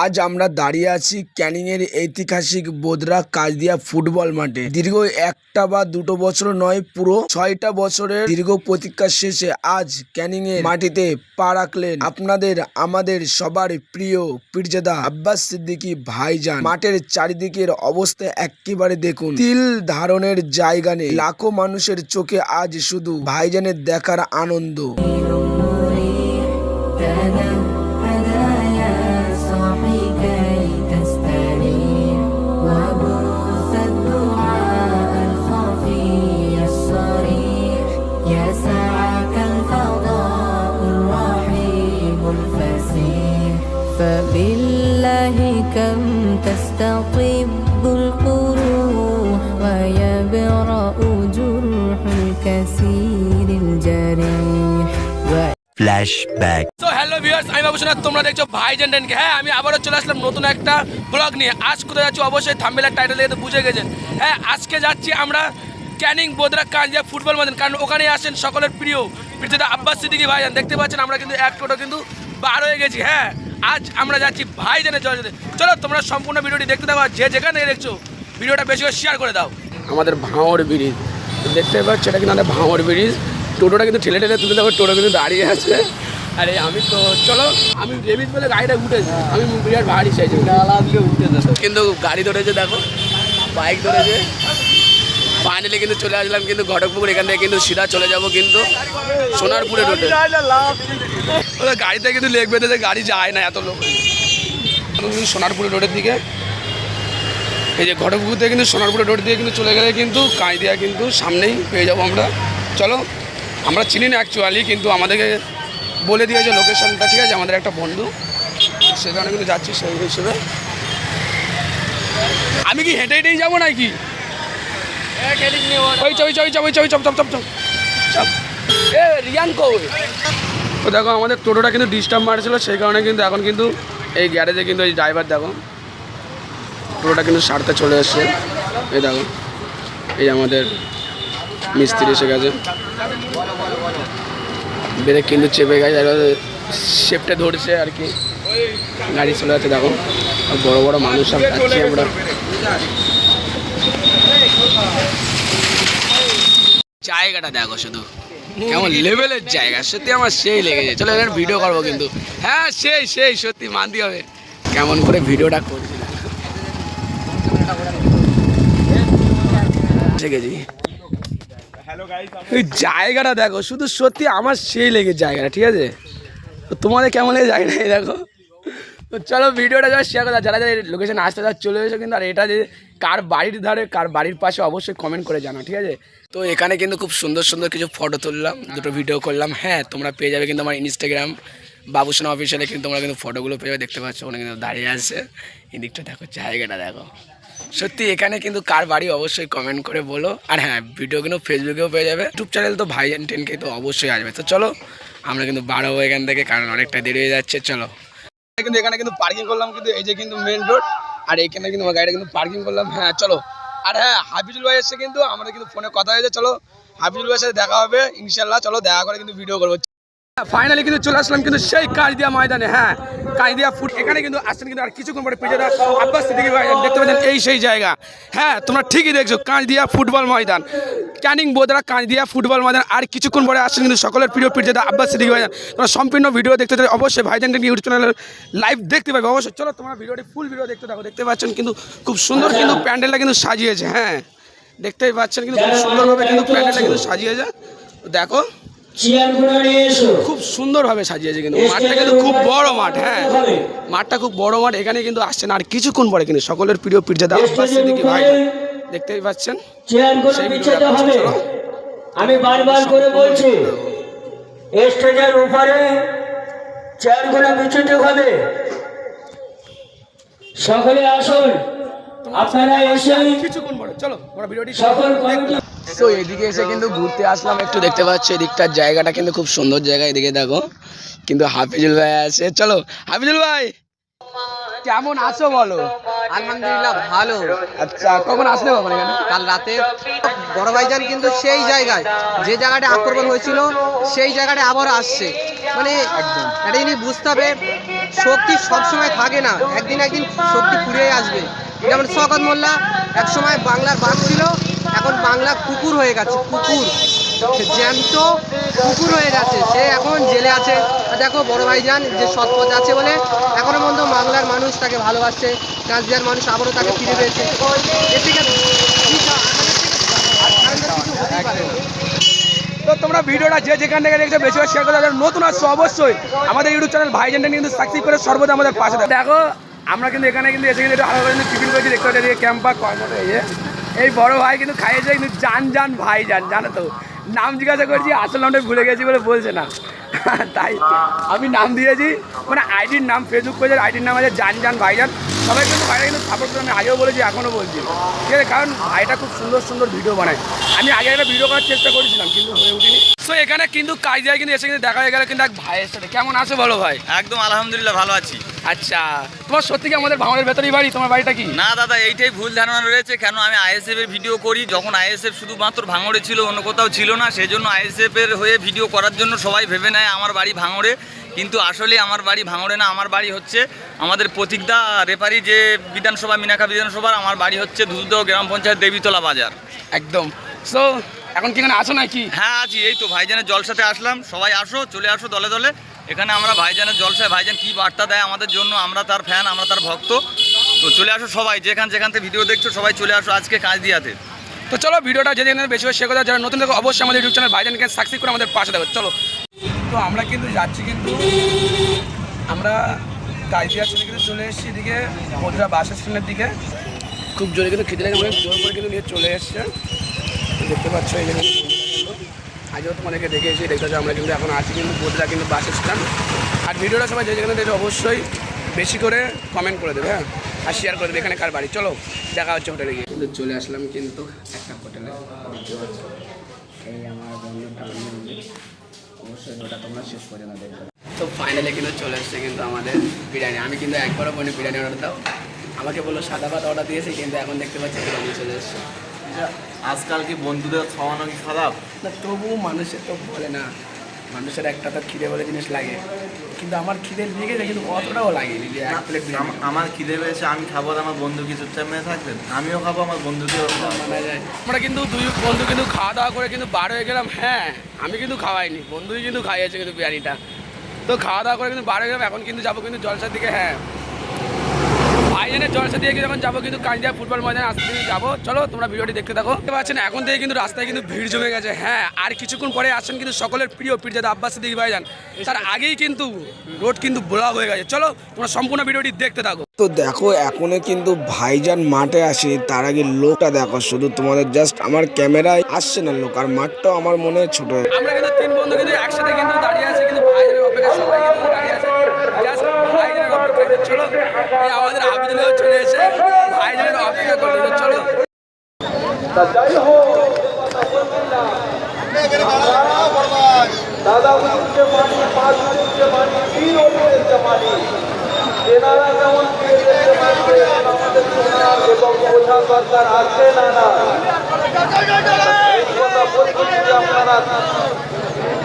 আজ আমরা দাঁড়িয়ে আছি ক্যানিং এর ঐতিহাসিক বোদরা কাজদিয়া ফুটবল মাঠে। দীর্ঘ একটা বা দুটো বছর নয়, পুরো 6টা বছরের দীর্ঘ প্রতীক্ষা শেষে আজ ক্যানিং এর মাটিতে পা রাখলেন আপনাদের আমাদের সবার প্রিয় পীরজাদা আব্বাস সিদ্দিকী ভাইজান। মাঠের চারিদিকের অবস্থা একেবারে দেখুন, তিল ধারণের জায়গা নেই। লাখো মানুষের চোখে আজ শুধু ভাইজানের দেখার আনন্দ। فبالله كم تستطيب القروح ويبرأ جرح الكثير الجريح. ফ্ল্যাশব্যাক। তো হ্যালো ভিউয়ার্স, আমি বাবু সোনা, তোমরা দেখছো ভাইজান টেনকে। হ্যাঁ, আমি আবারও চলে আসলাম নতুন একটা ব্লগ নিয়ে। আজ কোথায় যাচ্ছি অবশ্যই থাম্বনেলের টাইটেল দেখে তো বুঝে গেছেন। হ্যাঁ, আজকে যাচ্ছি আমরা ক্যানিং বোদরা কাজদিয়া ফুটবল মাঠে, কারণ ওখানেই আসেন সকলের প্রিয় পীরজাদা আব্বাস সিদ্দিকী ভাইজান। দেখতে পাচ্ছেন আমরা কিন্তু এক টোটো কিন্তু বার হয়ে গেছি। হ্যাঁ, আজ আমরা যাচ্ছি ভাইজানের জন্য। চলো তোমরা সম্পূর্ণ ভিডিওটি দেখতে দাও, আর যে যেখানে থেকে দেখছো ভিডিওটা বেশি করে শেয়ার করে দাও। আমাদের ভাঙড় ব্রিজ দেখতে পাচ্ছ, এটা কিন্তু আমাদের ভাঙড় ব্রিজ। টোটোটা কিন্তু ঠেলে ঠেলে তুলে দেবো, টোটো কিন্তু দাঁড়িয়ে আছে। আরে আমি তো চলো, আমি রেবিজ বলে গাড়িটা উঠেছি, আমি বিরাট ভারী চাইছি কিন্তু গাড়ি ধরেছে, দেখো বাইক ধরেছে। ফাইনালি কিন্তু চলে আসলাম কিন্তু ঘটকপুকুর। এখান থেকে কিন্তু সিধা চলে যাব কিন্তু সোনারপুরে রোডে। ওদের গাড়িতে কিন্তু লেগ বেঁধেছে, গাড়ি যায় না, এত লোক কিন্তু সোনারপুরে রোডের দিকে। এই যে ঘটকপুকুর থেকে কিন্তু সোনারপুরে রোড দিয়ে কিন্তু চলে গেলে কিন্তু কাঁইদিয়া কিন্তু সামনেই পেয়ে যাবো আমরা। চলো, আমরা চিনি না অ্যাকচুয়ালি, কিন্তু আমাদেরকে বলে দিয়েছে লোকেশনটা, ঠিক আছে, আমাদের একটা বন্ধু, সেখানে কিন্তু যাচ্ছি সেই হিসেবে। আমি কি হেঁটে হেঁটেই যাবো নাকি? ওই রিয়ান কৌর। তো দেখো আমাদের টোটোটা কিন্তু ডিস্টার্ব মারছিল, সেই কারণে কিন্তু এখন কিন্তু এই গ্যারেজে কিন্তু এই ড্রাইভার দেখো টোটোটা কিন্তু সারতে চলে এসছে। এই দেখো, এই আমাদের মিস্ত্রি এসে গেছে, ব্রেক কিন্তু চেপে গেছে, শেপটে ধরছে আর কি, গাড়ি চলে যাচ্ছে। দেখো বড় বড় মানুষ সব যাচ্ছি আমরা। জায়গাটা দেখো শুধু কেমন লেভেলের জায়গা, সত্যি আমার সেই লেগেছে। চলো এখানে ভিডিও করবো কিন্তু। হ্যাঁ, সেই সত্যি মানতে হবে। কেমন করে ভিডিওটা করছি গেছি। এই জায়গাটা দেখো শুধু, সত্যি আমার সেই লেগেছে জায়গাটা, ঠিক আছে। তো তোমাদের কেমন লেগে জায়গাটা এই দেখো। তো চলো ভিডিওটা যারা শেয়ার করে, যারা যারা লোকেশন আসতে যারা চলে এসো কিন্তু। আর এটা যে কার বাড়ির ধারে কার বাড়ির পাশে অবশ্যই কমেন্ট করে জানো, ঠিক আছে। তো এখানে কিন্তু খুব সুন্দর সুন্দর কিছু ফটো তুললাম, দুটো ভিডিও করলাম। হ্যাঁ, তোমরা পেয়ে যাবে কিন্তু আমার ইনস্টাগ্রাম বাবু সোনা অফিসিয়ালে, কিন্তু তোমরা কিন্তু ফটোগুলো পেয়ে যাবে, দেখতে পাচ্ছ ওখানে কিন্তু দাঁড়িয়ে আছে। এদিকটা দেখো, জায়গাটা দেখো সত্যি। এখানে কিন্তু কার বাড়ি অবশ্যই কমেন্ট করে বলো। আর হ্যাঁ, ভিডিও কিন্তু ফেসবুকেও পেয়ে যাবে, ইউটিউব চ্যানেল তো ভাইজান টেনকে তো অবশ্যই আসবে। তো চলো আমরা কিন্তু বাড়াবো এখান থেকে, কারণ অনেকটা দেরি হয়ে যাচ্ছে। চলো কিন্তু এখানে কিন্তু পার্কিং করলাম, কিন্তু এই যে কিন্তু মেন রোড, আর এইখানে কিন্তু আমার গাড়িটা কিন্তু পার্কিং করলাম। হ্যাঁ চলো, আর হ্যাঁ হাফিজুল ভাই এসছে কিন্তু, আমাদের কিন্তু ফোনে কথা হয়েছে। চলো হাফিজুল ভাইয়ের সাথে দেখা হবে ইনশাল্লাহ। চলো দেখা করে কিন্তু ভিডিও করবো। ফাইনালি কিন্তু চলে আসলাম কিন্তু সেই কাজদিয়া ময়দানে। হ্যাঁ, কাজদিয়া ফুট, এখানে কিন্তু আসছেন কিন্তু আর কিছুক্ষণ পরে পীরজাদা আব্বাস সিদ্দিকী ভাইজান। দেখতে পাচ্ছেন এই সেই জায়গা। হ্যাঁ, তোমরা ঠিকই দেখছো, কাজদিয়া ফুটবল ময়দান, ক্যানিং বোদরা কাজদিয়া ফুটবল ময়দান। আর কিছুক্ষণ পরে আসছেন কিন্তু সকলের প্রিয় পীরজাদা আব্বাস সিদ্দিকী ভাইজান। তোমরা সম্পূর্ণ ভিডিও দেখতে চাই অবশ্যই ভাইজান ইউটিউব চ্যানেলের লাইভ দেখতে পাবে অবশ্যই। চলো তোমরা ভিডিওটি ফুল ভিডিও দেখতে থাকো। দেখতে পাচ্ছেন কিন্তু খুব সুন্দর কিন্তু প্যান্ডেলটা কিন্তু সাজিয়েছে। হ্যাঁ, দেখতেই পাচ্ছেন কিন্তু খুব সুন্দরভাবে কিন্তু প্যান্ডেলটা কিন্তু সাজিয়েছে। দেখো খুব সুন্দরভাবে সাজিয়েছে কিন্তু মাঠটা কিন্তু খুব বড় মাঠ। হ্যাঁ, মাঠটা খুব বড় মাঠ। এখানে কিন্তু আসছেন আর কিছুক্ষণ পরে কিন্তু সকলের প্রিয় পীরজাদা আব্বাস সিদ্দিকী ভাই, দেখতেই পাচ্ছেন। আমি বারবার করে বলছি, স্টেজের উপরে চেয়ারগুলো বিচ্যুত হবে। সকলে আসুন, আপনারা এসে কিছুক্ষণ পরে চলো আমরা ভিডিওটি সকল। তো এদিকে এসে কিন্তু ঘুরতে আসলাম একটু। দেখতে পাচ্ছ এদিকটার জায়গাটা কিন্তু খুব সুন্দর জায়গা। এদিকে দেখো কিন্তু হাফিজুল ভাই আছে। চলো হাফিজুল ভাই, কেমন আছো বলো? আলহামদুলিল্লাহ ভালো। আচ্ছা, কখন আসলে কখন এখানে? কাল রাতে বড় ভাইজান কিন্তু সেই জায়গায়, যে জায়গাটা আক্রমণ হয়েছিল সেই জায়গাটা আবার আসছে। মানে একটা জিনিস বুঝতে হবে, শক্তি সবসময় থাকে না, একদিন একদিন শক্তি ফুরিয়ে আসবে। যেমন শওকত মোল্লা একসময় বাংলার বাঘ ছিল, এখন বাংলা কুকুর হয়ে গেছে, কুকুর, জ্যান্ত কুকুর হয়ে গেছে, সে এখন জেলে আছে। আর দেখো বড় ভাইজান যে সৎপথ আছে বলে এখনো পর্যন্ত বাংলার মানুষ তাকে ভালোবাসছে, কাজদিয়ার মানুষ আবারও তাকে ফিরে পেয়েছে। এর থেকে কিছু হতেই পারে না। তো তোমরা ভিডিওটা যে যেখান থেকে দেখছো বেশি শেয়ার করে দাও। নতুন আসছো অবশ্যই আমাদের ইউটিউব চ্যানেল ভাইজানটা কিন্তু সাবস্ক্রাইব করে সর্বদা আমাদের পাশে থাকো। দেখো আমরা কিন্তু এখানে কিন্তু এসে কিন্তু আরো কিন্তু টিফিন করেছি, দেখতে পাচ্ছি ক্যাম্পার কর্নারে এই বড় ভাই কিন্তু খাইয়েছে কিন্তু জান ভাইজান, জানো তো। নাম জিজ্ঞাসা করছি, আসল নামটা ভুলে গেছি বলে বলছে না, তাই আমি নাম দিয়েছি, মানে আইডির নাম, ফেসবুক পেজের আইডির নাম আছে জান ভাইজান। সবাই কিন্তু ভাইরা কিন্তু সাপোর্ট করে, আমি আগেও বলেছি এখনও বলছি, ঠিক আছে? কারণ ভাইটা খুব সুন্দর সুন্দর ভিডিও বানায়। আমি আগে একটা ভিডিও করার চেষ্টা করেছিলাম কিন্তু হয়ে উঠিনি। তো এখানে কিন্তু কাজে কিন্তু এসে কিন্তু দেখা হয়ে গেল কিন্তু এক ভাইয়ের সাথে। কেমন আছো বলো ভাই? একদম আলহামদুলিল্লাহ ভালো আছি। আচ্ছা, তোমার সত্যি কি আমাদের ভাঙনের ভেতরেই বাড়ি? তোমার বাড়িটা কি? না দাদা, এইটাই ভুল ধারণা রয়েছে। কেন আমি আইএসএফ এর ভিডিও করি, যখন আইএসএফ শুধুমাত্র ভাঙড়ে ছিল, অন্য কোথাও ছিল না, সেই জন্য আইএসএফ এর হয়ে ভিডিও করার জন্য সবাই ভেবে নেয় আমার বাড়ি ভাঙড়ে। কিন্তু আসলে আমার বাড়ি ভাঙড়ে না, আমার বাড়ি হচ্ছে আমাদের প্রতীকদা রেপারি যে বিধানসভা, মিনাখা বিধানসভার, আমার বাড়ি হচ্ছে দুধদহ গ্রাম পঞ্চায়েত দেবীতলা বাজার। একদম। সো এখন কি এখানে আসো নাকি? হ্যাঁ আছি, এই তো ভাইজানের জলসাতে আসলাম। সবাই আসো, চলে আসো দলে দলে। এখানে আমরা ভাইজানের জলসায়, ভাইজান কী বার্তা দেয় আমাদের জন্য, আমরা তার ফ্যান, আমরা তার ভক্ত। তো চলে আসো সবাই, যেখান থেকে ভিডিও দেখছো সবাই চলে আসো আজকে কাজদিয়াতে। তো চলো ভিডিওটা যদি বেশি শেয়ার করে, যারা নতুন দেখো অবশ্যই আমাদের ইউটিউব চ্যানেল ভাইজানকে সাবস্ক্রাইব করে আমাদের পাশে থাকো। চলো, তো আমরা কিন্তু যাচ্ছি, কিন্তু আমরা কাজদিয়া ছেড়ে কিন্তু চলে এসেছি এদিকে মধুরা বাস স্ট্যান্ডের দিকে। খুব জোরে কিন্তু খিদে লেগে আমরা জোর করে কিন্তু নিয়ে চলে এসছে, দেখতে পাচ্ছ। এই জন্য আগেও তোমাদেরকে দেখে এসে দেখতে পাচ্ছি আমরা কিন্তু এখন আছি কিন্তু মধুরা কিন্তু বাস স্ট্যান্ড। আর ভিডিওটা সবাই যে যেখানে দেখবে অবশ্যই বেশি করে কমেন্ট করে দেবে, হ্যাঁ, আর শেয়ার করে দেবে এখানে কার বাড়ি। চলো দেখা হচ্ছে হোটেলে গিয়ে। কিন্তু চলে আসলাম কিন্তু একটা হোটেলে, দেখতে পাচ্ছ এই আমার বন্ধুটা, অবশ্যই ওটা তোমরা শেষ পর্যন্ত দেখবে। তো ফাইনালি কিন্তু চলে এসছে কিন্তু আমাদের বিরিয়ানি। আমি কিন্তু একবারও বলি বিরিয়ানি অর্ডার দাও, আমাকে বললো সাদা ভাত অর্ডার দিয়েছি, কিন্তু এখন দেখতে পাচ্ছি বিরিয়ানি চলে এসছে। আজকাল কি বন্ধুদের খাওয়ানো কি খারাপ? না, তবু মানুষের তো বলে না, মানুষের একটা তো খিদে বলে জিনিস লাগে, কিন্তু আমার খিদে লেগেছে কিন্তু অতটাও লাগেনি যে এক প্লেট বিরিয়ানি। আমার খিদে পেয়েছে, আমি খাবো, আর আমার বন্ধু কি চুপচাপ মেয়ে থাকবেন? আমিও খাবো, আমার বন্ধুকেও মানা যায়। আমরা কিন্তু দুই বন্ধু কিন্তু খাওয়া দাওয়া করে কিন্তু বার হয়ে গেলাম। হ্যাঁ, আমি কিন্তু খাওয়াইনি, বন্ধুই কিন্তু খাইয়েছে কিন্তু বিরিয়ানিটা। তো খাওয়া দাওয়া করে কিন্তু বার হয়ে গেলাম, এখন কিন্তু যাবো কিন্তু জলসার দিকে। হ্যাঁ, ভাইজানের জলসা দিয়ে যখন যাবো কিন্তু কাজদিয়া ফুটবল ময়দানে আসতে যাবো। চলো তোমরা ভিডিওটি দেখতে থাকো। দেখতে পাচ্ছেন এখন থেকে কিন্তু রাস্তায় কিন্তু ভিড় জমে গেছে। হ্যাঁ, আর কিছুক্ষণ পরে আসছেন কিন্তু সকলের প্রিয় পীরজাদা আব্বাস সিদ্দিকী ভাইজান, তার আগেই কিন্তু রোড কিন্তু ব্লক হয়ে গেছে। চলো তোমরা সম্পূর্ণ ভিডিওটি দেখতে থাকো। তো দেখো এখনো কিন্তু ভাইজান মাঠে আসে, তার আগে লোকটা দেখো, শুধু তোমাদের জাস্ট আমার ক্যামেরায় আসছে না লোক, আর মাঠটাও আমার মনে হয় ছোট। আমরা কিন্তু তিন বন্ধু কিন্তু একসাথে কিন্তু দাঁড়িয়ে আছি, কিন্তু ভাইজানের অপেক্ষা সবাই কিন্তু দাঁড়িয়ে আছে জাস্ট ভাইজানের অপেক্ষা। চলো, এই আমাদের আবিদুল্লাহ চলে এসে ভাইজানের অপেক্ষা করতে। চলো দাদা উঠছে পানি, পাঁচ উঠছে পানি, তিন উঠছে পানি, এনারা যেমন আমাদের শোনার এবং বোঝার দরকার আছে না না, এই কথা বলছি যে আপনারা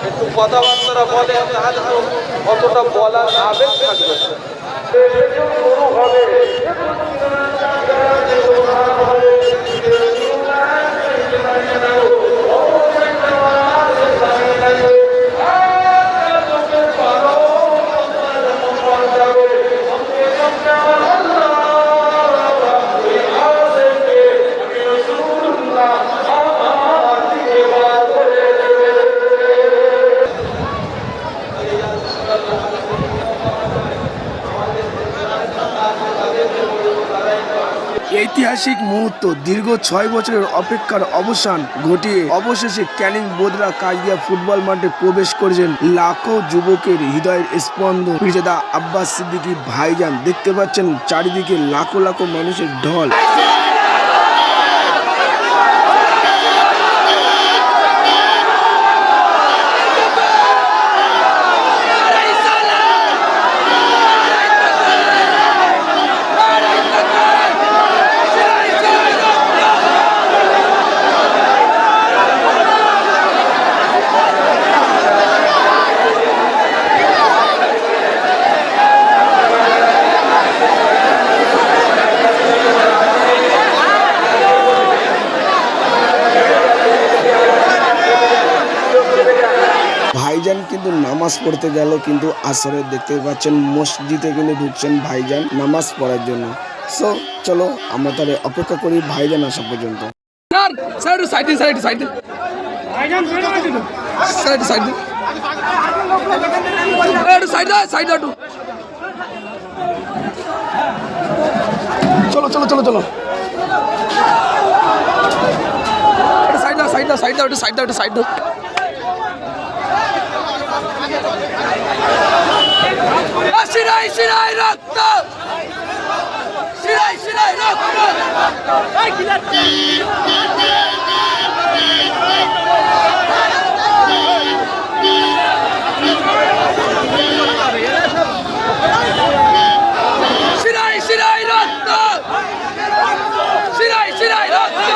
একটু কথাবার্তা বলেন, তাহলে তো অতটা বলার আবেগ থাকবে। শুরু হবে ঐতিহাসিক মুহূর্ত, দীর্ঘ 6 বছরের অপেক্ষার অবসান ঘটিয়ে অবশেষে ক্যানিং বোদরা কাজদিয়া ফুটবল মাঠে প্রবেশ করেছেন লাখো যুবকের হৃদয়ের স্পন্দন পীরজাদা আব্বাস সিদ্দিকী ভাইজান। দেখতে পাচ্ছেন চারিদিকে লাখো লাখো মানুষের ঢল। নামাজ পড়তে গেল, কিন্তু আসরে দেখতে পাচ্ছেন মসজিদে কিন্তু ঢুকছেন ভাইজান নামাজ পড়ার জন্য। সো চলো আমরা তাহলে অপেক্ষা করি ভাইজান আসা পর্যন্ত। স্যার একটু সাইড দিন, স্যার একটু সাইড দিন, স্যার একটু সাইড দিন, একটু সাইড দাও, সাইড দাও একটু। চলো চলো চলো চলো, একটু সাইড দাও, সাইড দাও, সাইড দাও, একটু সাইড দাও, একটু সাইড দাও। শিরাই শিরাই রক্ত, শিরাই শিরাই রক্ত। শিরাই শিরাই রক্ত, শিরাই শিরাই রক্ত।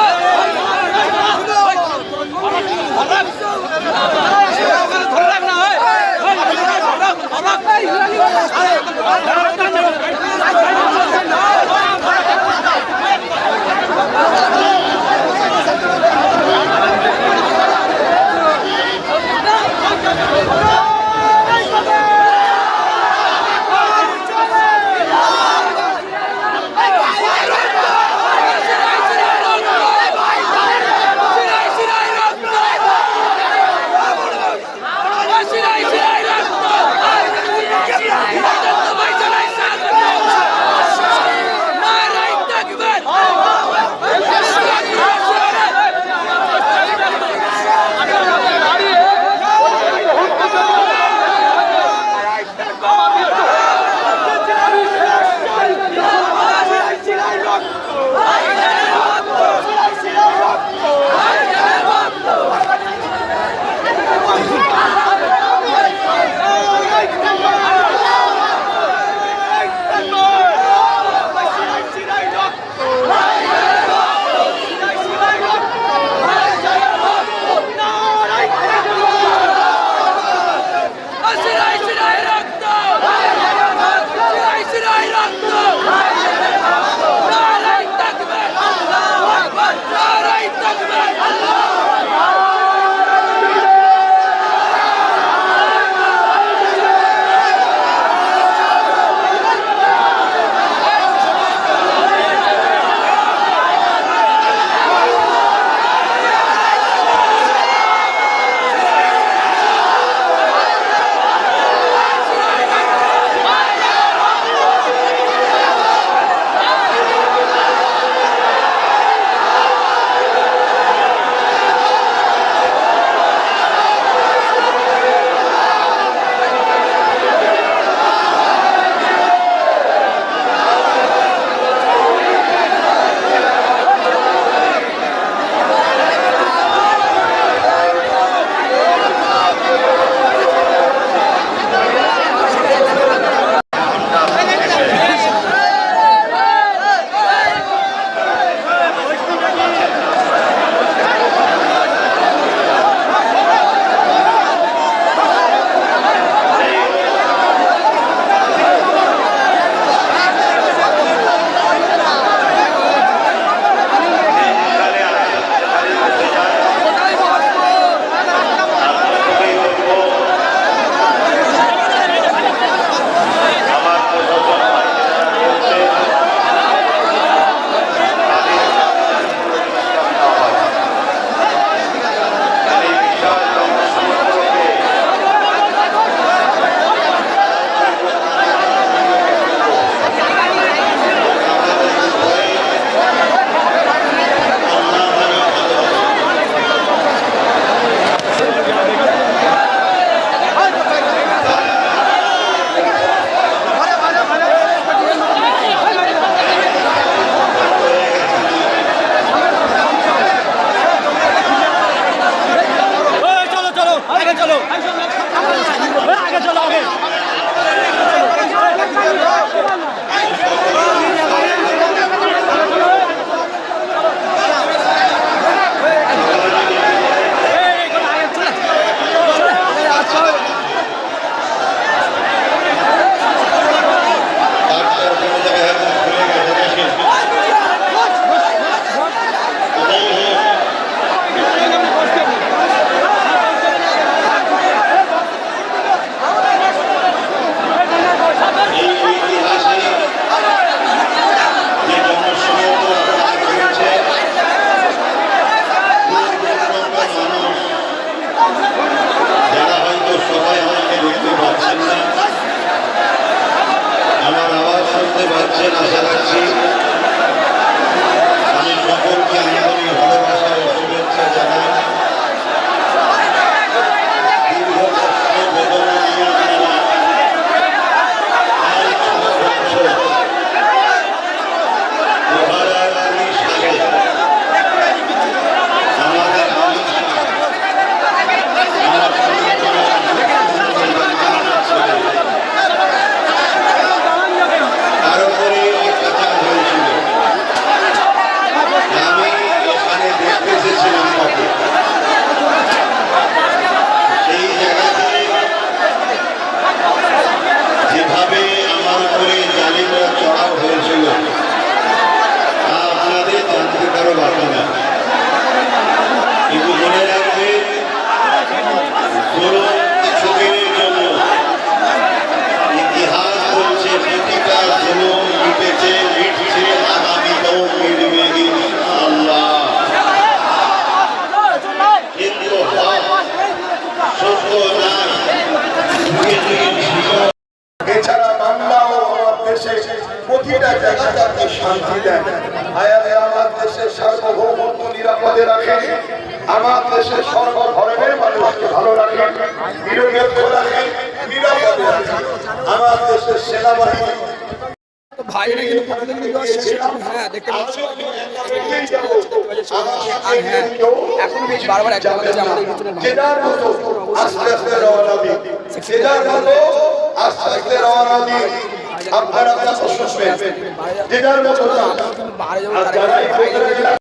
জাতিকে শান্তি দেন। আয় আল্লাহ, আমার দেশের সার্বভৌমত্ব নিরাপদে রাখেন, আমার দেশের সর্ব ধরনের মানুষকে ভালো রাখেন, নিরপেক্ষ রাখেন, নিরাপদে রাখেন। আমার দেশের সেনাবাহিনী তো ভাইরা কিন্তু প্রতিদিন কিন্তু শেষ করুন। হ্যাঁ, দেখতে পাচ্ছি। আর হ্যাঁ, এখন বেশ বারবার একটা কথা যে আমাদের পিছনে ভাই জেদার মতো আস্তে আস্তে রওনা দিন, জেদার মতো আস্তে আস্তে রওনা দিন। আপনারা কথা শুনবেন, জেদার মতো না। বাইরে যাবো, আর যারাই বাইরে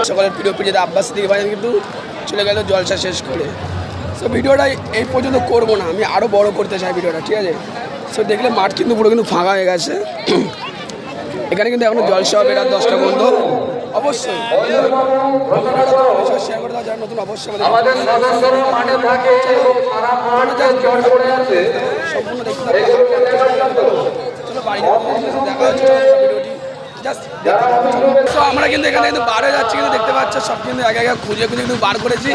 সকলের প্রিয় প্রিয় আব্বাস সিদ্দিকী ভাই কিন্তু চলে গেল জলসা শেষ করে। সো ভিডিওটা এই পর্যন্ত করবো না, আমি আরও বড় করতে চাই ভিডিওটা, ঠিক আছে? সো দেখলে মাঠ কিন্তু পুরো কিন্তু ফাঁকা হয়ে গেছে। এখানে কিন্তু এখনো জলসা হবে রাত 10টা পর্যন্ত। অবশ্যই শেয়ার করে দাও যারা নতুন, অবশ্যই আমাদের সদস্যরা মাঠে থাকে এবং সারা মাঠ জল পড়ে আছে। সম্পূর্ণ দেখতে থাকবে। চলো বাড়ি দেখা হচ্ছে ভিডিওটি জাস্ট। তো আমরা কিন্তু এখানে কিন্তু বার হয়ে যাচ্ছি, কিন্তু দেখতে পাচ্ছ সব কিন্তু একে একে খুঁজে খুঁজে কিন্তু বার করেছি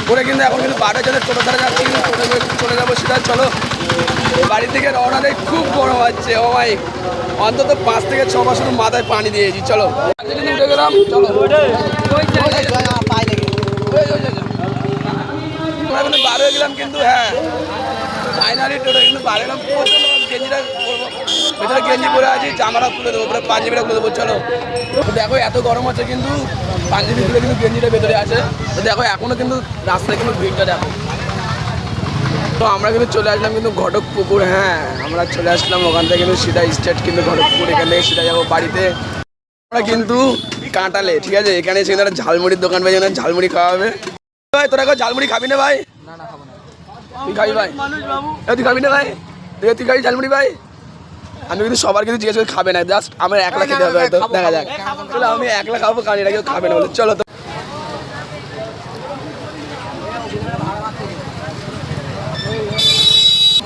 করে কিন্তু এখন কিন্তু বার হয়ে যাচ্ছে। টোটো ধারে যাচ্ছি, কিন্তু টোটো চলে যাবো সেটা। চলো বাড়ি থেকে রওনা দেয়, খুব গরম হচ্ছে। ও ভাই অন্তত 5 থেকে 6 বার শুধু মাথায় পানি দিয়েছি। চলো কিন্তু উঠে গেলাম। চলো আমরা কিন্তু বার হয়ে গেলাম, কিন্তু হ্যাঁ ফাইনালি টোটো কিন্তু বার হলাম। গেঞ্জিটা করবো, ভেতরে গেঞ্জি পরে আছি, জামাটা খুলে দেবো, পুরো পাঞ্জাবিটা খুলে দেবো। চলো দেখো এত গরম হচ্ছে, কিন্তু পাঞ্জাবি খুলে কিন্তু গেঞ্জিটা ভেতরে আছে। তো দেখো এখনো কিন্তু রাস্তায় কিন্তু ভিড়টা দেখো। তো আমরা কিন্তু চলে আসলাম কিন্তু ঘটকপুকুর। হ্যাঁ, আমরা চলে আসলাম ওখান থেকে কিন্তু সিধা স্টেট কিন্তু ঘটকপুকুর। এখান থেকে সিধা যাবো বাড়িতে। আমরা কিন্তু কাঁটালে, ঠিক আছে? এখানে এসে একটা ঝালমুড়ির দোকান পেয়ে যাবেন, ঝালমুড়ি খাওয়া হবে। ভাই তোরা কেউ ঝালমুড়ি খাবি না ভাই? তুই খাবি ভাই? তুই খাবি না ভাই? তুই খাবি ঝালমুড়ি ভাই? আমি কিন্তু সবার কিন্তু জিজ্ঞেস করে খাবে না, জাস্ট আমার একলা খেতে হবে হয়তো, দেখা যাক। চলো আমি একলা খাবো, কারণ এটা কেউ খাবে না বলে। চলো তো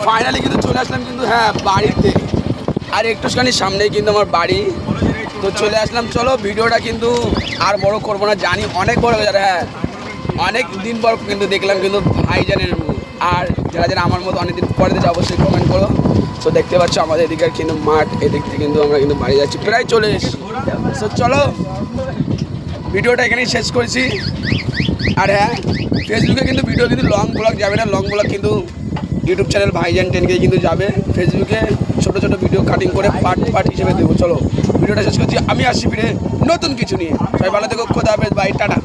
ফাইনালি কিন্তু চলে আসলাম কিন্তু হ্যাঁ বাড়িতে। আর একটুখানি সামনেই কিন্তু আমার বাড়ি। তো চলে আসলাম। চলো ভিডিওটা কিন্তু আর বড় করবো না, জানি অনেক বড় হয়ে যাবে। হ্যাঁ, অনেক দিন পর কিন্তু দেখলাম কিন্তু ভাইজানের মুখ। আর যারা যারা আমার মতো অনেকদিন পরে দিচ্ছে অবশ্যই কমেন্ট করো। সো দেখতে পাচ্ছ আমাদের এদিকের কিন্তু মাঠ, এদিক থেকে কিন্তু আমরা কিন্তু বাড়ি যাচ্ছি, প্রায় চলে এসেছি। সো চলো ভিডিওটা এখানেই শেষ করেছি। আর হ্যাঁ, ফেসবুকে কিন্তু ভিডিও কিন্তু লং ব্লগ যাবে না, লং ব্লগ কিন্তু ইউটিউব চ্যানেল ভাইজান 10K কিন্তু যাবে। ফেসবুকে ছোটো ছোটো ভিডিও কাটিং করে পার্ট হিসেবে দেবো। চলো ভিডিওটা শেষ করছি, আমি আসছি ফিরে নতুন কিছু নিয়ে। সবাই ভালো থেকো, খোদা হাফেজ, বাই, টাটা।